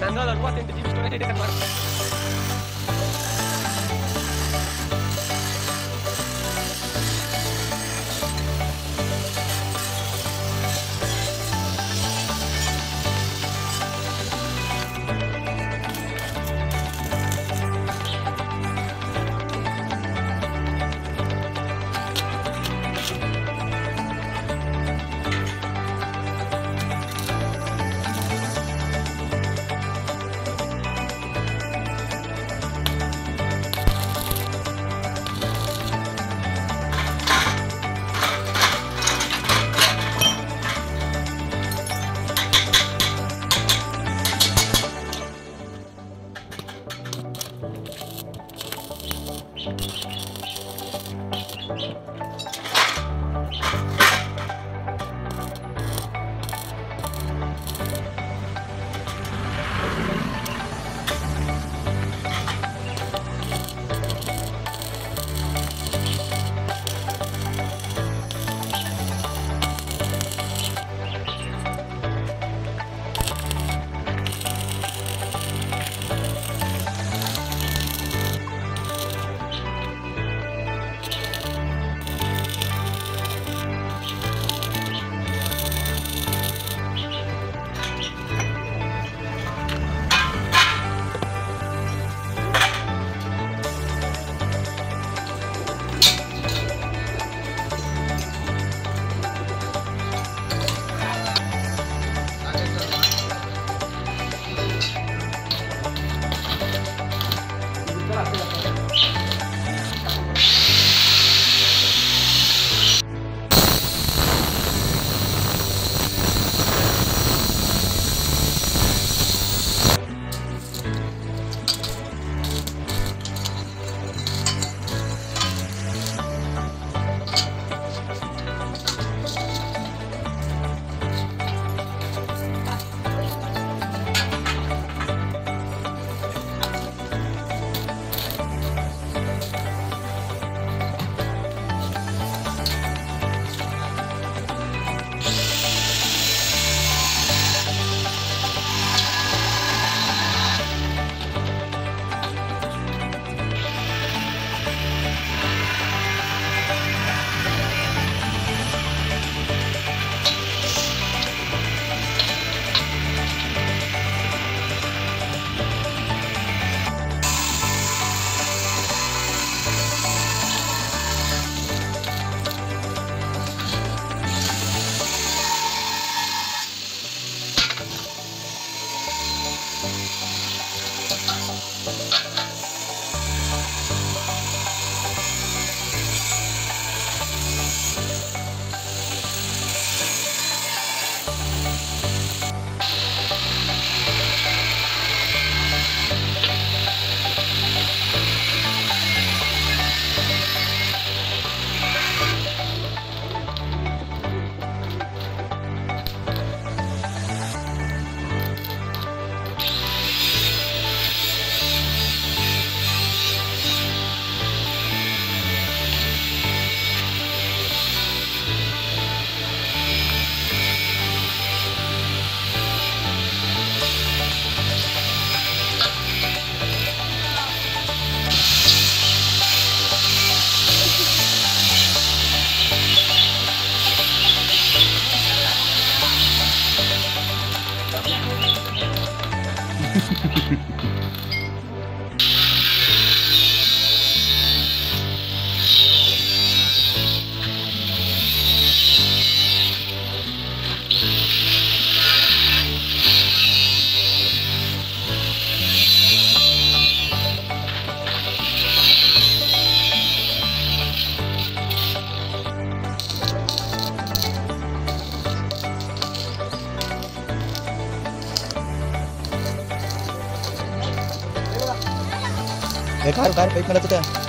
Nando dal ruolo tentativi storici di catturare. Car car pipe में लगता है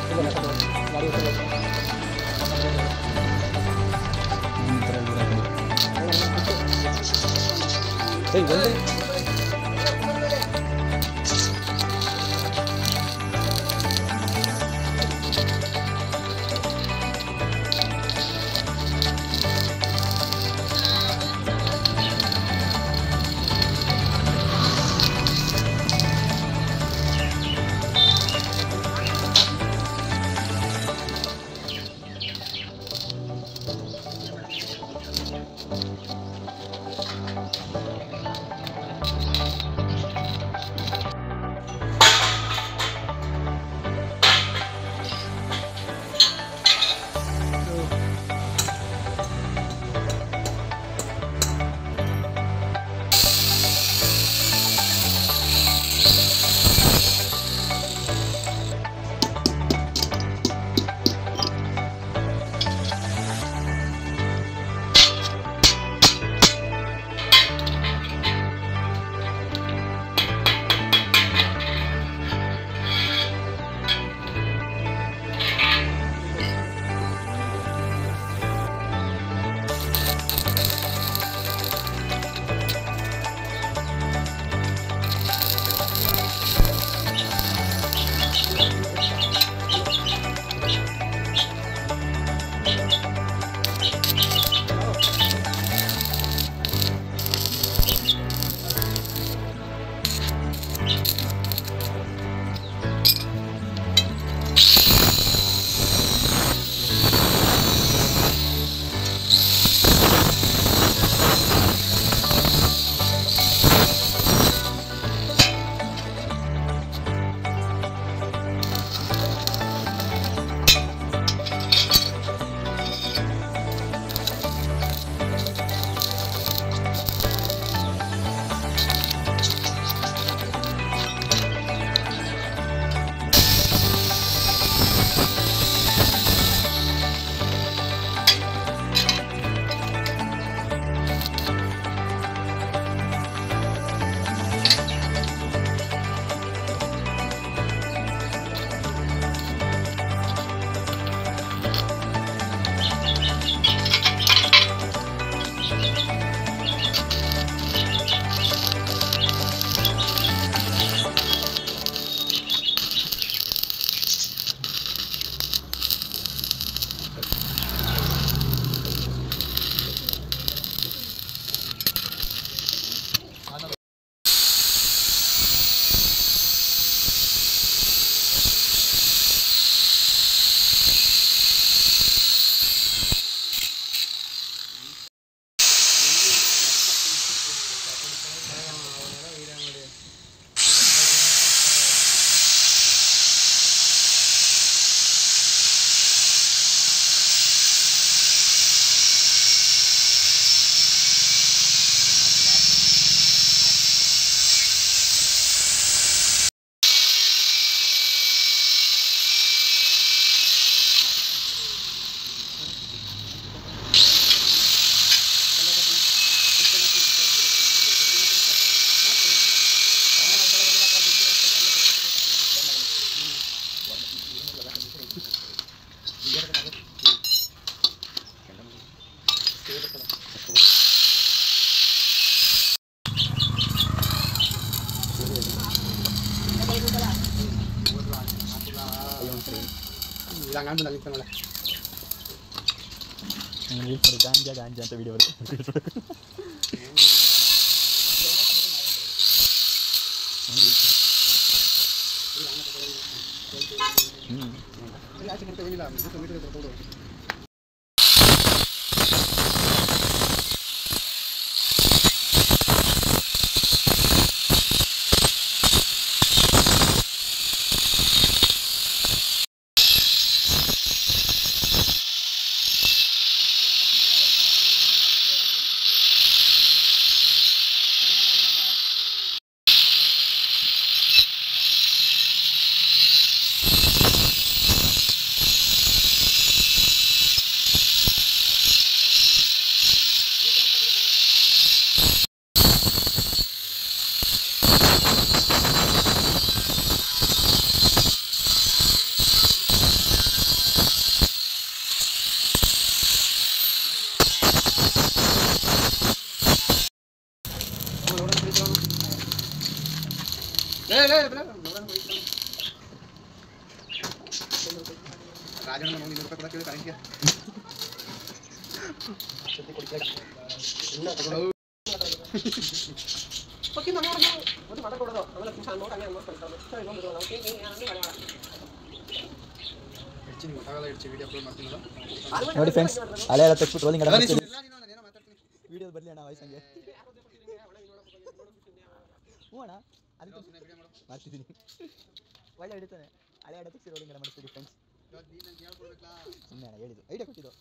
Ilangan mo na lang wala. Ang ganja sa video bro. Wala kasi porto nila, ito porto. Rajanna ನೋಡಿ 200 ರೂಪಾಯಿ ಕೊಡಕ್ಕೆ ಕರೆಂಟ್ಗೆ ಸದ್ಯ ಕೊಡ್ತೀರಾ ಇಲ್ಲ ತಗೊಳ್ಳೋ ಓಕೆ ನಾನು ಒಂದು ಮಾತಾಡೋದು ಆಮೇಲೆ ಕುಂತ ನೋಟ ಹಂಗೆ ಮಾಡ್ಕೊಳ್ತಾರೆ ಸರಿ ಬಂದು ನಾವು ಏನು ಮಾಡಲ್ಲ ಹೆಚ್ಚಿನ ಗೊತ್ತಾಗಲ್ಲ ಹೆಚ್ಚು ವಿಡಿಯೋ ಅಪ್ಲೋಡ್ ಮಾಡ್ತೀನಲ್ಲ ನೋಡಿ ಫ್ರೆಂಡ್ಸ್ ಹಳೆ ಎಲ್ಲ ತೆಗೆದು ಟ್ರೋಲಿಂಗ್ ಎಲ್ಲ ಮಾಡ್ತೀವಿ ಏನೋ ಮಾತಾಡ್ತೀನಿ ವಿಡಿಯೋ ಬದಲಿ ಅಣ್ಣ ವಾಯ್ಸ್ ಹಂಗೆ ಹ್ಞೂ ಅಣ್ಣ ಅದಕ್ಕೆ ವಿಡಿಯೋ ಮಾಡು ಮಾಡ್ತಿದ್ದೀನಿ ಒಳ್ಳೆ ಹಿಡಿತಾನೆ ಹಳೆ ಹಾಡು ತೆಗೆಸಿ ರೋಲಿಂಗ್ ಎಲ್ಲ ಮಾಡ್ತೀವಿ ಫ್ರೆಂಡ್ಸ್ ಇವತ್ತು ನೀನು ನಂಗೆ ಹೇಳ್ಕೊಡ್ಬೇಕಲ್ಲ ಸುಮ್ಮನೆ ಅಣ್ಣ ಹೇಳಿದ್ದು ಐಡಿಯಾ ಕೊಟ್ಟಿದ್ದು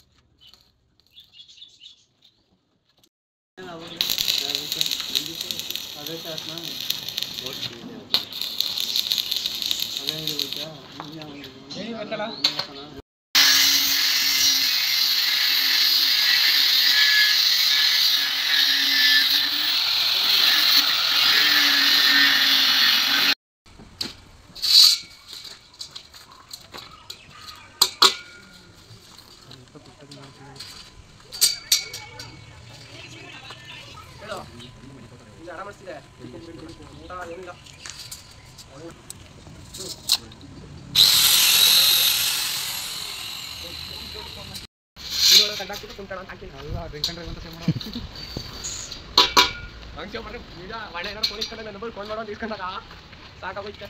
ಅದೇ ಶಾಸ್ನ ಅದೇ ಗೊತ್ತಾ ಇದು ಆರಾಮಿಸ್ತಿದೆ ಊಟ ಏನಿಲ್ಲ ಕಂಡಾಕ್ತಿದ್ದು ಕುಂತಾಳ ಅಂತ ಹಾಕ್ತೀನಿ ಅಲ್ಲ ಡ್ರಿಂಕ್ ಅಂಡ್ ಡ್ರೈವ್ ಅಂತ ಸೇವ್ ಮಾಡೋ ಹಂಗೆ ಸೇವ್ ಮಾಡ್ರೆ ಈಗ ಒಳ್ಳೆ ಏನಾರು ಫೋನ್ ಇಸ್ಕೊಂಡೆ ನನ್ನ ನಂಬರ್ ಫೋನ್ ಮಾಡೋ ಅಂತ ಇಸ್ಕೊಂಡಾಗ ಸಾಕಾಗೋಯ್ತೆ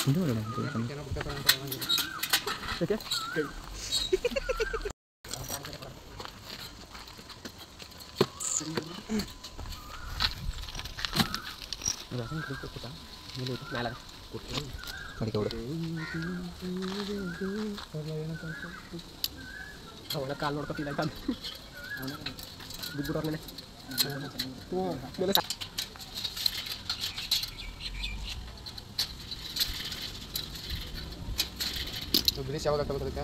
ಇದು ನೋಡೋಣ ಏನೋ ಬಿಡ್ತಾರೆ ಅಂತ ಓಕೆ ಅವನ ಕಾಲು ನೋಡ್ಕೊತಿಲ್ಲ ಆಯ್ತಾ ಬಿದ್ಬಿಡೋರ್ ಮೇಲೆ ಮೇಲೆ ಬಿಡಿಸಿ ಯಾವಾಗ ಆಗ್ತದೆ ಅದಕ್ಕೆ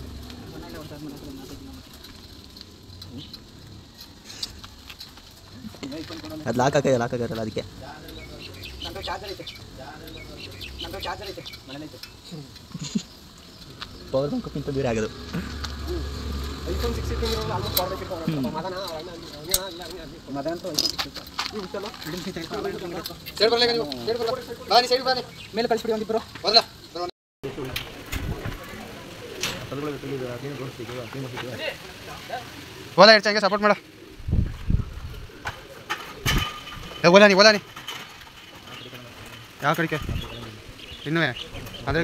ಅದು ಲಾಕ್ ಹಾಕಾಗಲ್ಲ ಅದಕ್ಕೆ ನನ್ನ ಚಾರ್ಜರ್ ಐತೆ ಮನೇಲಿ ಐತೆ ಪವರ್ ಬ್ಯಾಂಕ್ಗಿಂತ ಬೇರೆ ಆಗೋದು ಐಫೋನ್ 16 ಇರೋಲ್ಲ ಆಲ್ಮೋಸ್ಟ್ ಪವರ್ ಬ್ಯಾಂಕ್ ಇಟ್ಕೊಂಡು ಮದನ ಮದನಂತೂ ಐಫೋನ್ 16 ಈ ಹುಚ್ಚಲ್ಲ ಸೈಡ್ ಬರಲೇ ನೀವು ಸೈಡ್ ಬರಲ್ಲ ಬಾನಿ ಸೈಡ್ ಬಾನಿ ಮೇಲೆ ಕಳಿಸ್ಬಿಡಿ ಒಂದಿಬ್ಬರು ಬರಲ್ಲ ಓಲಾ ಇಡ್ಚ ಹಂಗೆ ಸಪೋರ್ಟ್ ಮಾಡ ಓಲಾ ನೀ ಯಾವ ಕಡೆಗೆ ಇನ್ನೂ ಅದೇ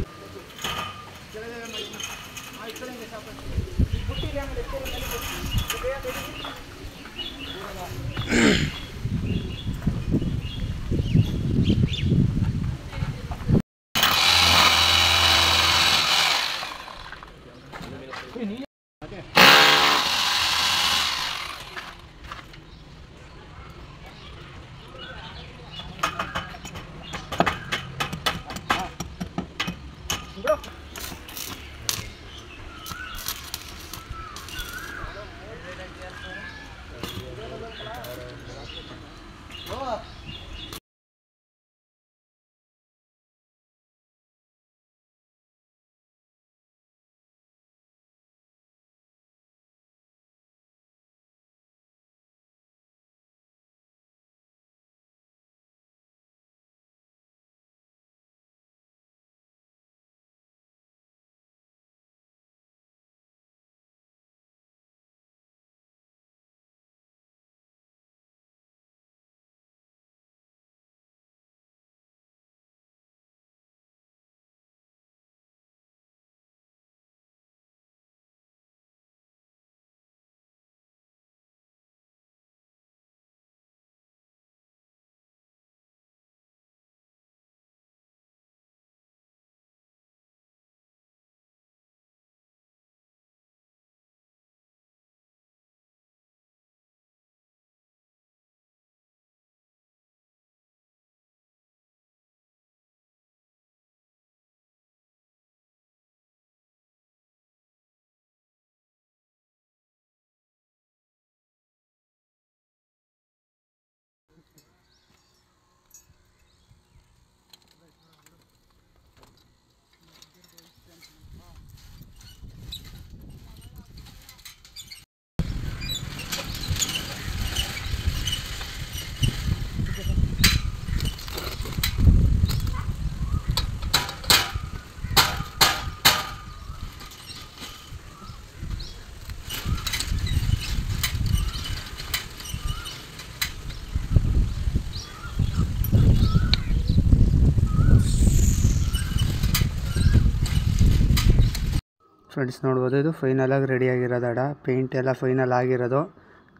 ಫ್ರೆಂಡ್ಸ್ ನೋಡ್ಬೋದು ಇದು ಫೈನಲಾಗಿ ರೆಡಿಯಾಗಿರೋದು ಅಡ. ಪೇಂಟ್ ಎಲ್ಲ ಫೈನಲ್ ಆಗಿರೋದು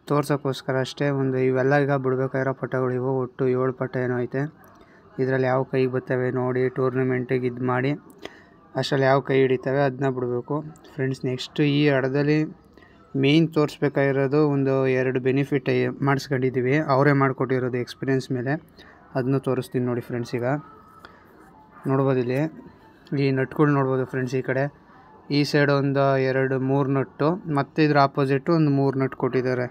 ತೋರ್ಸೋಕ್ಕೋಸ್ಕರ ಅಷ್ಟೇ. ಒಂದು ಇವೆಲ್ಲ ಈಗ ಬಿಡಬೇಕಾಗಿರೋ ಪಟಗಳು ಇವು ಒಟ್ಟು 7 ಪಟ ಏನೋ ಐತೆ. ಇದರಲ್ಲಿ ಯಾವ ಕೈಗೆ ಬರ್ತವೆ ನೋಡಿ, ಟೂರ್ನಮೆಂಟಿಗೆ ಇದು ಮಾಡಿ ಅಷ್ಟರಲ್ಲಿ ಯಾವ ಕೈ ಹಿಡಿತವೆ ಅದನ್ನ ಬಿಡಬೇಕು ಫ್ರೆಂಡ್ಸ್. ನೆಕ್ಸ್ಟು ಈ ಅಡದಲ್ಲಿ ಮೇಯ್ನ್ ತೋರಿಸ್ಬೇಕಾಗಿರೋದು ಒಂದು 2 ಬೆನಿಫಿಟ್ ಮಾಡಿಸ್ಕೊಂಡಿದ್ದೀವಿ, ಅವರೇ ಮಾಡಿಕೊಟ್ಟಿರೋದು ಎಕ್ಸ್ಪೀರಿಯೆನ್ಸ್ ಮೇಲೆ. ಅದನ್ನು ತೋರಿಸ್ತೀನಿ ನೋಡಿ ಫ್ರೆಂಡ್ಸ್. ಈಗ ನೋಡ್ಬೋದು ಇಲ್ಲಿ ಈ ನಟ್ಗಳು ನೋಡ್ಬೋದು ಫ್ರೆಂಡ್ಸ್. ಈ ಕಡೆ ಈ ಸೈಡ್ ಒಂದು 2-3 ನಟ್ಟು, ಮತ್ತು ಇದ್ರ ಆಪೋಸಿಟು ಒಂದು 3 ನಟ್ ಕೊಟ್ಟಿದ್ದಾರೆ.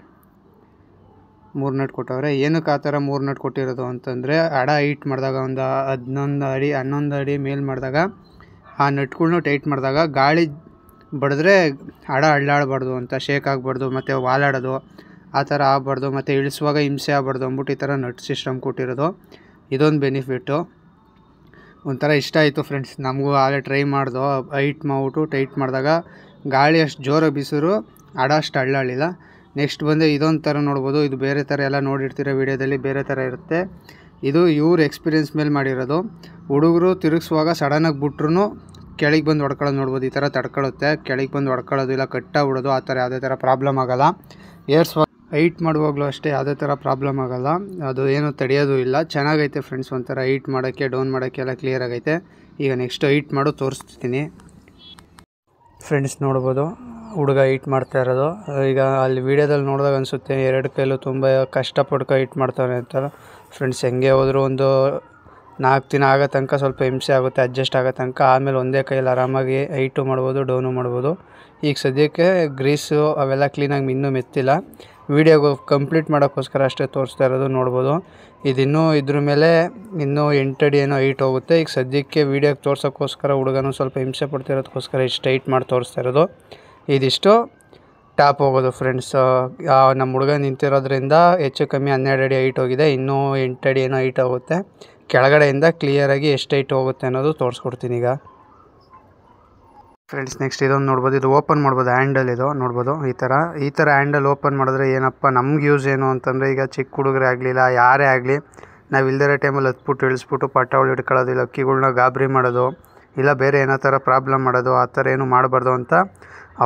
3 ನಟ್ ಕೊಟ್ಟವ್ರೆ. ಏನಕ್ಕೆ ಆ ಥರ 3 ನಟ್ ಕೊಟ್ಟಿರೋದು ಅಂತಂದರೆ ಅಡ ಹೈಟ್ ಮಾಡಿದಾಗ ಒಂದು 11 ಅಡಿ ಮೇಲೆ ಮಾಡಿದಾಗ ಆ ನಟ್ಗಳ್ನು ಟೈಟ್ ಮಾಡಿದಾಗ ಗಾಳಿ ಬಡಿದ್ರೆ ಅಡ ಅಳ್ಳಾಡಬಾರ್ದು ಅಂತ, ಶೇಕ್ ಆಗಬಾರ್ದು ಮತ್ತು ವಾಲಾಡೋದು ಆ ಥರ ಆಗಬಾರ್ದು, ಮತ್ತು ಇಳಿಸುವಾಗ ಹಿಂಸೆ ಆಗಬಾರ್ದು ಅಂದ್ಬಿಟ್ಟು ಈ ಥರ ನಟ್ ಸಿಸ್ಟಮ್ ಕೊಟ್ಟಿರೋದು. ಇದೊಂದು ಬೆನಿಫಿಟ್ಟು. ಒಂಥರ ಇಷ್ಟ ಆಯಿತು ಫ್ರೆಂಡ್ಸ್ ನಮಗೂ. ಆಗಲೇ ಟ್ರೈ ಮಾಡ್ದೋ, ಹೈಟ್ ಮಾಡ್ಬಿಟ್ಟು ಟೈಟ್ ಮಾಡಿದಾಗ ಗಾಳಿ ಅಷ್ಟು ಜೋರಾಗಿ ಬೀಸಿದ್ರು ಅಡ ಅಷ್ಟು ಅಳ್ಳಾಳಿಲ್ಲ. ನೆಕ್ಸ್ಟ್ ಬಂದು ಇದೊಂದು ಥರ ನೋಡ್ಬೋದು. ಇದು ಬೇರೆ ಥರ ಎಲ್ಲ ನೋಡಿರ್ತೀರ ವೀಡಿಯೋದಲ್ಲಿ, ಬೇರೆ ಥರ ಇರುತ್ತೆ. ಇದು ಇವ್ರ ಎಕ್ಸ್ಪೀರಿಯೆನ್ಸ್ ಮೇಲೆ ಮಾಡಿರೋದು. ಹುಡುಗರು ತಿರುಗಿಸುವಾಗ ಸಡನ್ನಾಗಿ ಬಿಟ್ರು ಕೆಳಗೆ ಬಂದು ಹೊಡ್ಕೊಳ್ಳೋದು ನೋಡ್ಬೋದು. ಈ ಥರ ತಡ್ಕೊಳ್ಳುತ್ತೆ, ಕೆಳಗೆ ಬಂದು ಹೊಡ್ಕೊಳ್ಳೋದು ಇಲ್ಲ ಕಟ್ಟಾಗ್ಬಿಡೋದು, ಆ ಥರ ಯಾವುದೇ ಥರ ಪ್ರಾಬ್ಲಮ್ ಆಗೋಲ್ಲ. ಏರ್ಸುವಾಗ ಹೈಟ್ ಮಾಡುವಾಗಲೂ ಅಷ್ಟೇ ಯಾವುದೇ ಥರ ಪ್ರಾಬ್ಲಮ್ ಆಗೋಲ್ಲ, ಅದು ಏನೂ ತಡೆಯೋದು ಇಲ್ಲ. ಚೆನ್ನಾಗೈತೆ ಫ್ರೆಂಡ್ಸ್. ಒಂಥರ ಹೈಟ್ ಮಾಡೋಕ್ಕೆ ಡೌನ್ ಮಾಡೋಕ್ಕೆ ಎಲ್ಲ ಕ್ಲಿಯರ್ ಆಗೈತೆ. ಈಗ ನೆಕ್ಸ್ಟ್ ಹೈಟ್ ಮಾಡೋ ತೋರಿಸ್ತೀನಿ ಫ್ರೆಂಡ್ಸ್. ನೋಡ್ಬೋದು ಹುಡುಗ ಹೈಟ್ ಮಾಡ್ತಾ ಇರೋದು. ಈಗ ಅಲ್ಲಿ ವೀಡಿಯೋದಲ್ಲಿ ನೋಡಿದಾಗ ಅನಿಸುತ್ತೆ 2 ಕೈಲೂ ತುಂಬ ಕಷ್ಟಪಟ್ಟು ಹೈಟ್ ಮಾಡ್ತಾನೆ ಅಂತ. ಫ್ರೆಂಡ್ಸ್ ಹೆಂಗೆ ಹೋದರೂ ಒಂದು 4 ದಿನ ಆಗೋ ತನಕ ಸ್ವಲ್ಪ ಹಿಂಸೆ ಆಗುತ್ತೆ, ಅಡ್ಜಸ್ಟ್ ಆಗೋ ತನಕ. ಆಮೇಲೆ ಒಂದೇ ಕೈಯಲ್ಲಿ ಆರಾಮಾಗಿ ಹೈಟು ಮಾಡ್ಬೋದು, ಡೌನು ಮಾಡ್ಬೋದು. ಈಗ ಸದ್ಯಕ್ಕೆ ಗ್ರೀಸು ಅವೆಲ್ಲ ಕ್ಲೀನಾಗಿ ಇನ್ನೂ ಮೆತ್ತಿಲ್ಲ. ವೀಡಿಯೋಗೆ ಕಂಪ್ಲೀಟ್ ಮಾಡೋಕ್ಕೋಸ್ಕರ ಅಷ್ಟೇ ತೋರಿಸ್ತಾ ಇರೋದು. ನೋಡ್ಬೋದು ಇದಿನ್ನೂ ಇದ್ರ ಮೇಲೆ ಇನ್ನೂ 8 ಅಡಿ ಏನೋ ಹೈಟ್ ಹೋಗುತ್ತೆ. ಈಗ ಸದ್ಯಕ್ಕೆ ವೀಡಿಯೋಗೆ ತೋರ್ಸೋಕ್ಕೋಸ್ಕರ ಹುಡುಗನೂ ಸ್ವಲ್ಪ ಹಿಂಸೆ ಪಡ್ತಿರೋದಕ್ಕೋಸ್ಕರ ಇಷ್ಟು ಹೈಟ್ ಮಾಡಿ ತೋರಿಸ್ತಾ ಇರೋದು. ಇದಿಷ್ಟು ಟಾಪ್ ಹೋಗೋದು ಫ್ರೆಂಡ್ಸ್. ನಮ್ಮ ಹುಡುಗ ನಿಂತಿರೋದ್ರಿಂದ ಹೆಚ್ಚು ಕಮ್ಮಿ 12 ಅಡಿ ಹೈಟ್ ಹೋಗಿದೆ. ಇನ್ನೂ 8 ಅಡಿ ಏನೋ ಹೈಟ್ ಹೋಗುತ್ತೆ. ಕೆಳಗಡೆಯಿಂದ ಕ್ಲಿಯರಾಗಿ ಎಷ್ಟು ಹೈಟ್ ಹೋಗುತ್ತೆ ಅನ್ನೋದು ತೋರಿಸ್ಕೊಡ್ತೀನಿ ಈಗ ಫ್ರೆಂಡ್ಸ್. ನೆಕ್ಸ್ಟ್ ಇದೊಂದು ನೋಡ್ಬೋದು. ಇದು ಓಪನ್ ಮಾಡ್ಬೋದು, ಹ್ಯಾಂಡಲ್ ಇದು ನೋಡ್ಬೋದು. ಈ ಥರ ಹ್ಯಾಂಡಲ್ ಓಪನ್ ಮಾಡಿದ್ರೆ ಏನಪ್ಪ ನಮ್ಗೆ ಯೂಸ್ ಏನು ಅಂತಂದರೆ, ಈಗ ಚಿಕ್ಕ ಹುಡುಗರೇ ಆಗಲಿಲ್ಲ ಯಾರೇ ಆಗಲಿ, ನಾವು ಇಲ್ದಿರೋ ಟೈಮಲ್ಲಿ ಹತ್ಬಿಟ್ಟು ಇಳಿಸ್ಬಿಟ್ಟು ಪಟಗಳು ಹಿಡ್ಕೊಳ್ಳೋದಿಲ್ಲ, ಅಕ್ಕಿಗಳ್ನ ಗಾಬರಿ ಮಾಡೋದು ಇಲ್ಲ ಬೇರೆ ಏನೋ ಥರ ಪ್ರಾಬ್ಲಮ್ ಮಾಡೋದು ಆ ಥರ ಏನು ಮಾಡಬಾರ್ದು ಅಂತ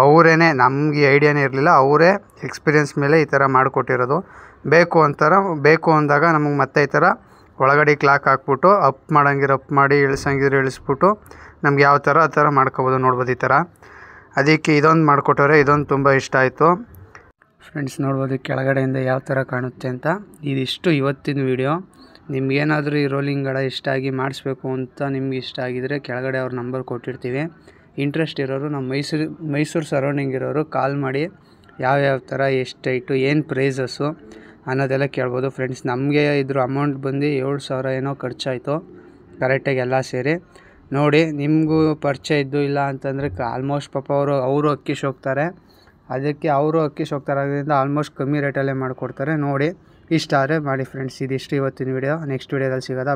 ಅವರೇನೆ, ನಮಗೆ ಐಡಿಯಾನೇ ಇರಲಿಲ್ಲ, ಅವರೇ ಎಕ್ಸ್ಪೀರಿಯೆನ್ಸ್ ಮೇಲೆ ಈ ಥರ ಮಾಡಿಕೊಟ್ಟಿರೋದು. ಬೇಕು ಅಂದಾಗ ನಮಗೆ ಮತ್ತೆ ಈ ಥರ ಒಳಗಡೆ ಕ್ಲಾಕ್ ಹಾಕ್ಬಿಟ್ಟು ಅಪ್ ಮಾಡಿ ಇಳಿಸ್ಬಿಟ್ಟು ನಮ್ಗೆ ಯಾವ ಥರ ಆ ಥರ ಮಾಡ್ಕೊಬೋದು. ನೋಡ್ಬೋದು ಈ ಥರ. ಅದಕ್ಕೆ ಇದೊಂದು ಮಾಡಿಕೊಟ್ಟವ್ರೆ. ಇದೊಂದು ತುಂಬ ಇಷ್ಟ ಆಯಿತು ಫ್ರೆಂಡ್ಸ್. ನೋಡ್ಬೋದು ಕೆಳಗಡೆಯಿಂದ ಯಾವ ಥರ ಕಾಣುತ್ತೆ ಅಂತ. ಇದಿಷ್ಟು ಇವತ್ತಿನ ವೀಡಿಯೋ. ನಿಮ್ಗೇನಾದರೂ ಈ ರೋಲಿಂಗ್ ಗಾರ್ಡ್ ಇಷ್ಟ ಆಗಿ ಮಾಡಿಸ್ಬೇಕು ಅಂತ ನಿಮ್ಗೆ ಇಷ್ಟ ಆಗಿದರೆ ಕೆಳಗಡೆ ಅವ್ರ ನಂಬರ್ ಕೊಟ್ಟಿರ್ತೀವಿ. ಇಂಟ್ರೆಸ್ಟ್ ಇರೋರು ನಮ್ಮ ಮೈಸೂರು ಸರೌಂಡಿಂಗ್ ಇರೋರು ಕಾಲ್ ಮಾಡಿ ಯಾವ್ಯಾವ ಥರ ಎಷ್ಟು ಹೈಟು ಏನು ಪ್ರೈಸಸ್ಸು ಅನ್ನೋದೆಲ್ಲ ಕೇಳ್ಬೋದು ಫ್ರೆಂಡ್ಸ್. ನಮಗೆ ಇದ್ರ ಅಮೌಂಟ್ ಬಂದು 7,000 ಏನೋ ಖರ್ಚಾಯಿತು ಕರೆಕ್ಟಾಗಿ ಎಲ್ಲ ಸೇರಿ. ನೋಡಿ ನಿಮಗೂ ಪರಿಚಯ ಇದ್ದು ಇಲ್ಲ ಅಂತಂದರೆ ಆಲ್ಮೋಸ್ಟ್ ಪಾಪ ಅವರು ಅಕ್ಕಿ ಶೋಕ್ತಾರೆ, ಅದಕ್ಕೆ ಅವರು ಅಕ್ಕಿ ಶೋಕ್ತಾರಾದ್ರಿಂದ ಆಲ್ಮೋಸ್ಟ್ ಕಮ್ಮಿ ರೇಟಲ್ಲೇ ಮಾಡಿಕೊಡ್ತಾರೆ. ನೋಡಿ ಇಷ್ಟ ಆದರೆ ಮಾಡಿ ಫ್ರೆಂಡ್ಸ್. ಇದಿಷ್ಟು ಇವತ್ತಿನ ವೀಡಿಯೋ. ನೆಕ್ಸ್ಟ್ ವೀಡಿಯೋದಲ್ಲಿ ಸಿಗೋದಾ.